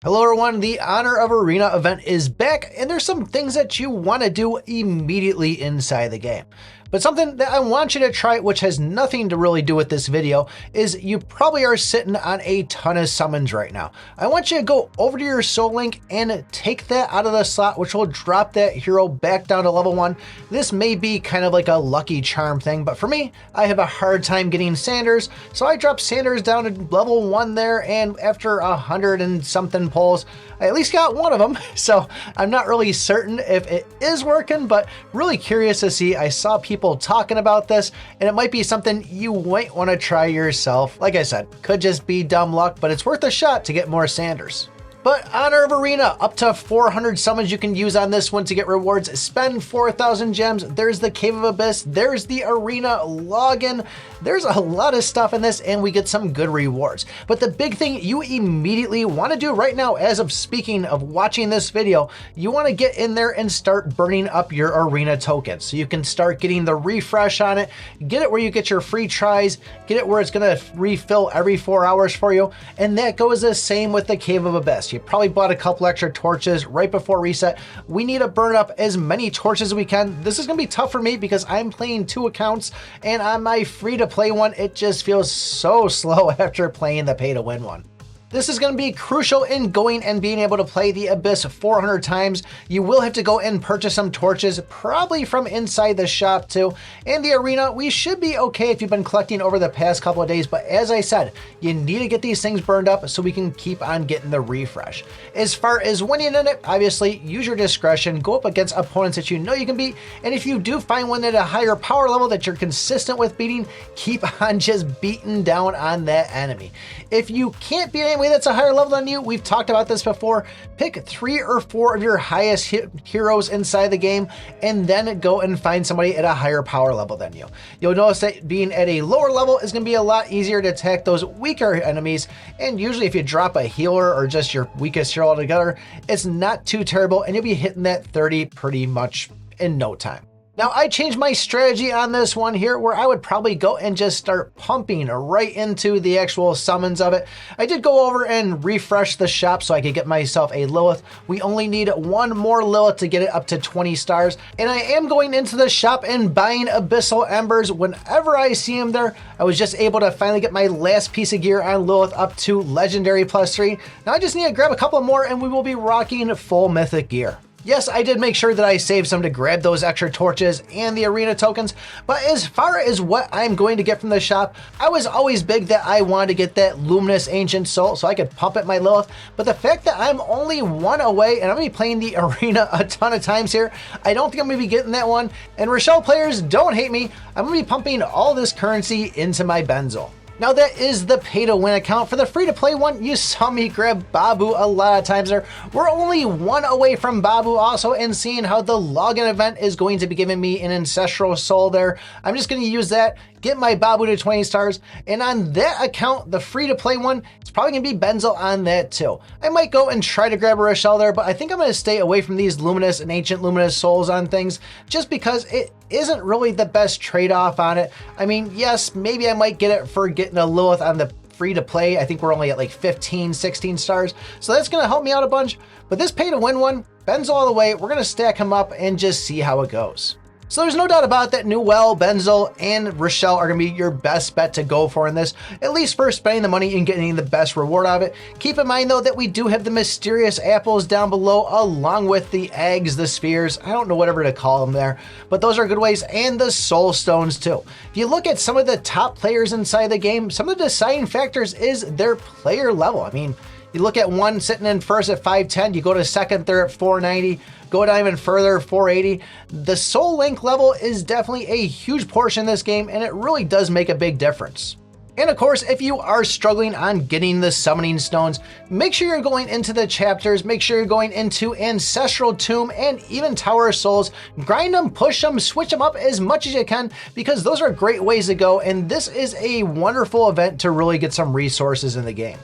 Hello everyone, the Honor of Arena event is back, and there's some things that you want to do immediately inside the game. But something that I want you to try, which has nothing to really do with this video, is you probably are sitting on a ton of summons right now. I want you to go over to your soul link and take that out of the slot, which will drop that hero back down to level 1. This may be kind of like a lucky charm thing, but for me, I have a hard time getting Sanders, so I dropped Sanders down to level 1 there, and after 100 and something pulls, I at least got one of them. So I'm not really certain if it is working, but really curious to see. I saw people talking about this, and it might be something you might want to try yourself. Like I said, could just be dumb luck, but it's worth a shot to get more Sanders. But Honor of Arena, up to 400 summons you can use on this one to get rewards. Spend 4,000 gems. There's the Cave of Abyss. There's the Arena login. There's a lot of stuff in this, and we get some good rewards. But the big thing you immediately want to do right now, as of speaking of watching this video, you want to get in there and start burning up your Arena tokens. So you can start getting the refresh on it, get it where you get your free tries, get it where it's going to refill every 4 hours for you. And that goes the same with the Cave of Abyss. You probably bought a couple extra torches right before reset. We need to burn up as many torches as we can. This is going to be tough for me because I'm playing 2 accounts, and on my free to play one, it just feels so slow after playing the pay to win one. This is going to be crucial in going and being able to play the Abyss 400 times. You will have to go and purchase some torches, probably from inside the shop too. And the Arena, we should be okay if you've been collecting over the past couple of days, but as I said, you need to get these things burned up so we can keep on getting the refresh. As far as winning in it, obviously use your discretion, go up against opponents that you know you can beat, and if you do find one at a higher power level that you're consistent with beating, keep on just beating down on that enemy. If you can't beat anybody that's a higher level than you, we've talked about this before, pick 3 or 4 of your highest heroes inside the game, and then go and find somebody at a higher power level than you. You'll notice that being at a lower level is going to be a lot easier to attack those weaker enemies, and usually if you drop a healer or just your weakest hero altogether, it's not too terrible, and you'll be hitting that 30 pretty much in no time. Now, I changed my strategy on this one here, where I would probably go and just start pumping right into the actual summons of it. I did go over and refresh the shop so I could get myself a Lilith. We only need 1 more Lilith to get it up to 20 stars. And I am going into the shop and buying Abyssal Embers whenever I see them there. I was just able to finally get my last piece of gear on Lilith up to Legendary +3. Now I just need to grab a couple more and we will be rocking full Mythic gear. Yes, I did make sure that I saved some to grab those extra torches and the Arena tokens, but as far as what I'm going to get from the shop, I was always big that I wanted to get that Luminous Ancient Soul so I could pump at my Lilith, but the fact that I'm only 1 away, and I'm going to be playing the Arena a ton of times here, I don't think I'm going to be getting that one, and Rochelle players, don't hate me, I'm going to be pumping all this currency into my Benzel. Now that is the pay to win account. For the free to play one, you saw me grab Babu a lot of times there. We're only 1 away from Babu also, and seeing how the login event is going to be giving me an Ancestral Soul there, I'm just going to use that, get my Babu to 20 stars, and on that account, the free to play one, it's probably going to be Benzel on that too. I might go and try to grab a Rochelle there, but I think I'm going to stay away from these Luminous and Ancient Luminous Souls on things, just because it isn't really the best trade-off on it. I mean, yes, maybe I might get it for getting a Lilith on the free to play. I think we're only at like 15, 16 stars. So that's going to help me out a bunch. But this pay to win one, Benzel all the way. We're going to stack him up and just see how it goes. So there's no doubt about that Newell, Benzel, and Rochelle are going to be your best bet to go for in this, at least for spending the money and getting the best reward out of it. Keep in mind though that we do have the mysterious apples down below, along with the eggs, the spheres, I don't know whatever to call them there, but those are good ways, and the soul stones too. If you look at some of the top players inside the game, some of the deciding factors is their player level. I mean, you look at one sitting in first at 510, you go to second, they're at 490, go down even further, 480. The soul link level is definitely a huge portion of this game, and it really does make a big difference. And of course, if you are struggling on getting the summoning stones, make sure you're going into the chapters, make sure you're going into Ancestral Tomb and even Tower of Souls. Grind them, push them, switch them up as much as you can, because those are great ways to go, and this is a wonderful event to really get some resources in the game.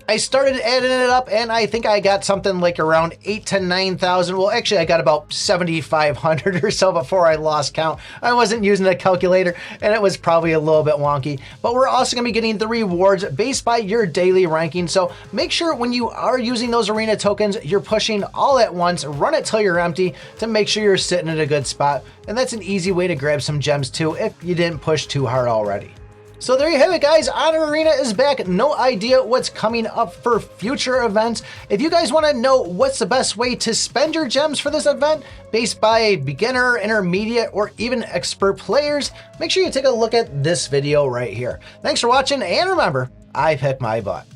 I started adding it up, and I think I got something like around 8,000 to 9,000. Well, actually, I got about 7,500 or so before I lost count. I wasn't using a calculator, and it was probably a little bit wonky. But we're also going to be getting the rewards based by your daily ranking. So make sure when you are using those arena tokens, you're pushing all at once. Run it till you're empty to make sure you're sitting in a good spot. And that's an easy way to grab some gems too if you didn't push too hard already. So there you have it, guys. Honor Arena is back. No idea what's coming up for future events. If you guys want to know what's the best way to spend your gems for this event based by beginner, intermediate, or even expert players, make sure you take a look at this video right here. Thanks for watching, and remember, I pick my butt.